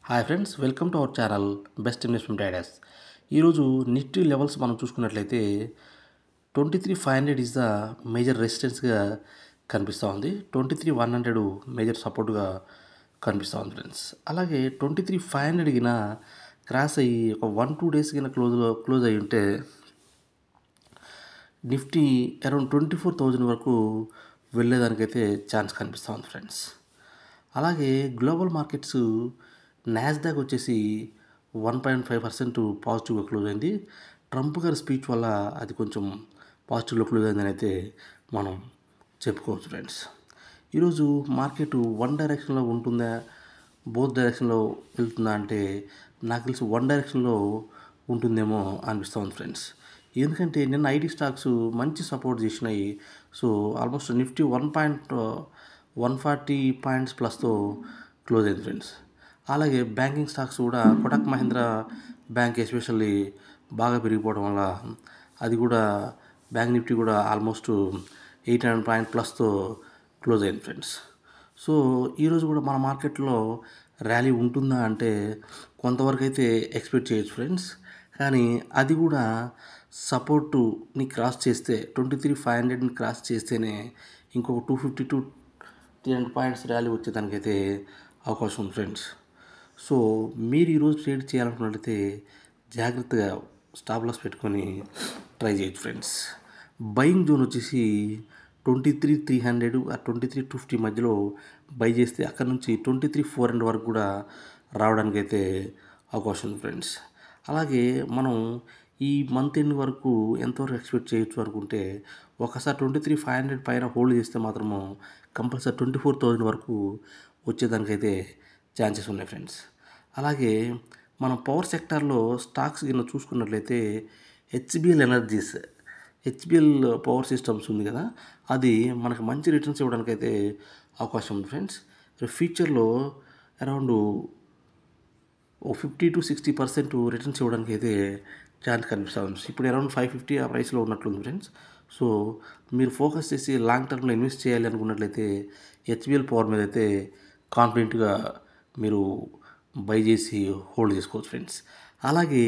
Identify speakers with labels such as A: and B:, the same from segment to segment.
A: Hi friends, welcome to our channel best investment ideas. ఈరోజు Nifty levels మనం చూసుకున్నట్లయితే 23,500 is the major రెసిస్టెన్స్గా కనిపిస్తూ ఉంది. 23,100 మేజర్ సపోర్ట్గా కనిపిస్తూ ఉంది ఫ్రెండ్స్. అలాగే 23,500 గిన క్రాస్ అయ్యి ఒక 1-2 డేస్ కింద క్లోజ్ అయ్యి ఉంటే నిఫ్టీ అరౌండ్ 24,000 వరకు వెళ్ళేదానికైతే ఛాన్స్ కనిపిస్తూ ఉంది ఫ్రెండ్స్. అలాగే గ్లోబల్ మార్కెట్స్ నాస్డాక్ వచ్చేసి 1.5% పాజిటివ్గా క్లోజ్ అయింది. ట్రంప్ గారి స్పీచ్ వల్ల అది కొంచెం పాజిటివ్లో క్లోజ్ అయిందని అయితే మనం చెప్పుకోవచ్చు ఫ్రెండ్స్. ఈరోజు మార్కెట్ వన్ డైరెక్షన్లో ఉంటుందా, బోత్ డైరెక్షన్లో వెళ్తుందా అంటే నాకు తెలిసి వన్ డైరెక్షన్లో ఉంటుందేమో అనిపిస్తుంది ఫ్రెండ్స్. ఎందుకంటే నిన్న ఐటీ స్టాక్స్ మంచి సపోర్ట్ చేసినాయి. సో ఆల్మోస్ట్ నిఫ్టీ 140 పాయింట్స్ ప్లస్తో క్లోజ్ అయింది ఫ్రెండ్స్. అలాగే బ్యాంకింగ్ స్టాక్స్ కూడా కోటక్ మహీంద్రా బ్యాంక్ ఎస్పెషల్లీ బాగా పెరిగిపోవడం వల్ల అది కూడా బ్యాంక్ నిఫ్టీ కూడా ఆల్మోస్ట్ 800 పాయింట్ ప్లస్తో క్లోజ్ అయింది ఫ్రెండ్స్. సో ఈరోజు కూడా మన మార్కెట్లో ర్యాలీ ఉంటుందా అంటే కొంతవరకు అయితే ఎక్స్పెక్ట్ చేయొచ్చు ఫ్రెండ్స్. కానీ అది కూడా సపోర్టుని క్రాస్ చేస్తే 23,500ని క్రాస్ చేస్తేనే ఇంకొక 250 to 300 పాయింట్స్ ర్యాలీ వచ్చేదానికైతే అవకాశం ఉంది ఫ్రెండ్స్. సో మీరు ఈరోజు ట్రేడ్ చేయాలనుకున్నట్లయితే జాగ్రత్తగా స్టాప్ లాస్ పెట్టుకొని ట్రై చేయొచ్చు ఫ్రెండ్స్. బయింగ్ జోన్ వచ్చేసి 23,300 ఆ 23,250 మధ్యలో బై చేస్తే అక్కడ నుంచి 23,400 వరకు కూడా రావడానికి అయితే అవకాశం ఉంది ఫ్రెండ్స్. అలాగే మనం ఈ మంత్ ఎండ్ వరకు ఎంతవరకు ఎక్స్పెక్ట్ చేయొచ్చు అనుకుంటే ఒకసారి 23,500 పైన హోల్డ్ చేస్తే మాత్రము కంపల్సరీ 24,000 వరకు వచ్చేదానికైతే ఛాన్సెస్ ఉన్నాయి ఫ్రెండ్స్. అలాగే మనం పవర్ సెక్టార్లో స్టాక్స్ కింద చూసుకున్నట్లయితే HBL energies, HBL power systems ఉంది కదా, అది మనకు మంచి రిటర్న్స్ ఇవ్వడానికైతే అవకాశం ఉంది ఫ్రెండ్స్. ఫ్యూచర్లో అరౌండ్ 50 to 60% రిటర్న్స్ ఇవ్వడానికి అయితే ఛాన్స్ కనిపిస్తుంది. ఇప్పుడు అరౌండ్ 550 ఆ ప్రైస్లో ఉన్నట్లుంది ఫ్రెండ్స్. సో మీరు ఫోకస్ చేసి లాంగ్ టర్మ్లో ఇన్వెస్ట్ చేయాలి అనుకున్నట్లయితే హెచ్బిఎల్ పవర్ మీద అయితే కాన్ఫిడెంట్గా మీరు బై చేసి హోల్డ్ చేసుకోవచ్చు ఫ్రెండ్స్. అలాగే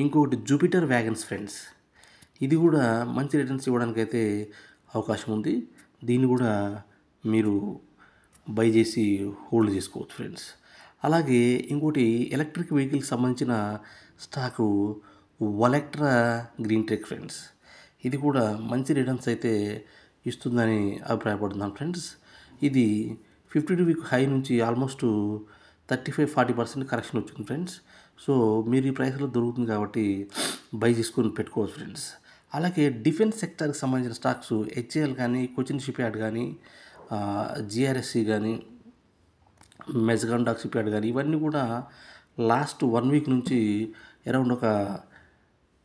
A: ఇంకొకటి జూపిటర్ వ్యాగన్స్ ఫ్రెండ్స్, ఇది కూడా మంచి రిటర్న్స్ ఇవ్వడానికైతే అవకాశం ఉంది. దీన్ని కూడా మీరు బై చేసి హోల్డ్ చేసుకోవచ్చు ఫ్రెండ్స్. అలాగే ఇంకోటి ఎలక్ట్రిక్ వెహికల్కి సంబంధించిన స్టాకు వలెక్ట్రా గ్రీన్ టెక్ ఫ్రెండ్స్, ఇది కూడా మంచి రిటర్న్స్ అయితే ఇస్తుందని అభిప్రాయపడుతున్నాను ఫ్రెండ్స్. ఇది 52 వీక్ హై నుంచి ఆల్మోస్ట్ 35-40% కరెక్షన్ వచ్చింది ఫ్రెండ్స్. సో మీరు ఈ ప్రైస్లో దొరుకుతుంది కాబట్టి బై చేసుకొని పెట్టుకోవచ్చు ఫ్రెండ్స్. అలాగే డిఫెన్స్ సెక్టర్కి సంబంధించిన స్టాక్స్ హెచ్ఏఎల్ కానీ, కొచ్చిన్ షిప్ యార్డ్ కానీ, జిఆర్ఎస్సి కానీ, మెజగాన్ డాక్ షిప్ యార్డ్ కానీ, ఇవన్నీ కూడా లాస్ట్ 1 వీక్ నుంచి అరౌండ్ ఒక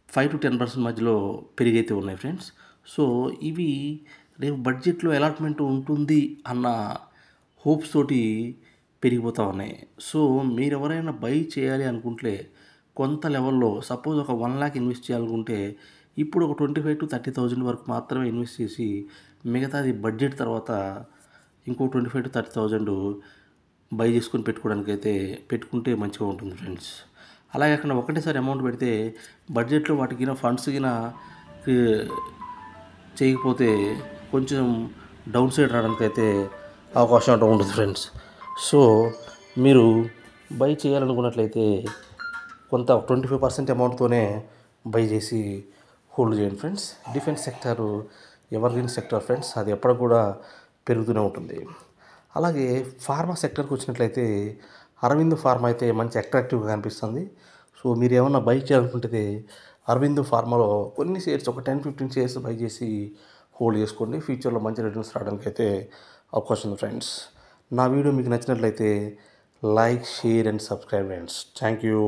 A: 5 to 10% మధ్యలో పెరిగైతే ఉన్నాయి ఫ్రెండ్స్. సో ఇవి రేపు బడ్జెట్లో అలాట్మెంట్ ఉంటుంది అన్న హోప్స్ తోటి పెరిగిపోతూ ఉన్నాయి. సో మీరు ఎవరైనా బై చేయాలి అనుకుంటే కొంత లెవెల్లో సపోజ్ ఒక 1 lakh ఇన్వెస్ట్ చేయాలనుకుంటే ఇప్పుడు ఒక 25,000 to 30,000 వరకు మాత్రమే ఇన్వెస్ట్ చేసి మిగతాది బడ్జెట్ తర్వాత ఇంకో 25,000 to 30,000 బై చేసుకొని పెట్టుకుంటే మంచిగా ఉంటుంది ఫ్రెండ్స్. అలాగే అక్కడ ఒకటేసారి అమౌంట్ పెడితే బడ్జెట్లో వాటికి ఫండ్స్ కినా చేయకపోతే కొంచెం డౌన్ సైడ్ రావడానికి అయితే అవకాశం ఉంటుంది ఫ్రెండ్స్. సో మీరు బై చేయాలనుకున్నట్లయితే కొంత 25% అమౌంట్తోనే బై చేసి హోల్డ్ చేయండి friends. Defence sector evergreen sector friends, అది ఎప్పుడు కూడా పెరుగుతూనే ఉంటుంది. అలాగే ఫార్మా సెక్టర్కి వచ్చినట్లయితే అరవింద్ ఫార్మా అయితే మంచి అట్రాక్టివ్గా కనిపిస్తుంది. సో మీరు ఏమన్నా బై చేయాలనుకుంటే అరవింద్ ఫార్మాలో కొన్ని షేర్స్ ఒక 10-15 షేర్స్ బై చేసి హోల్డ్ చేసుకోండి. ఫ్యూచర్లో మంచి రిటర్న్స్ రావడానికి అయితే అవకాశం ఉంది ఫ్రెండ్స్. నా వీడియో మీకు నచ్చినట్లయితే like, share and subscribe friends. Thank you.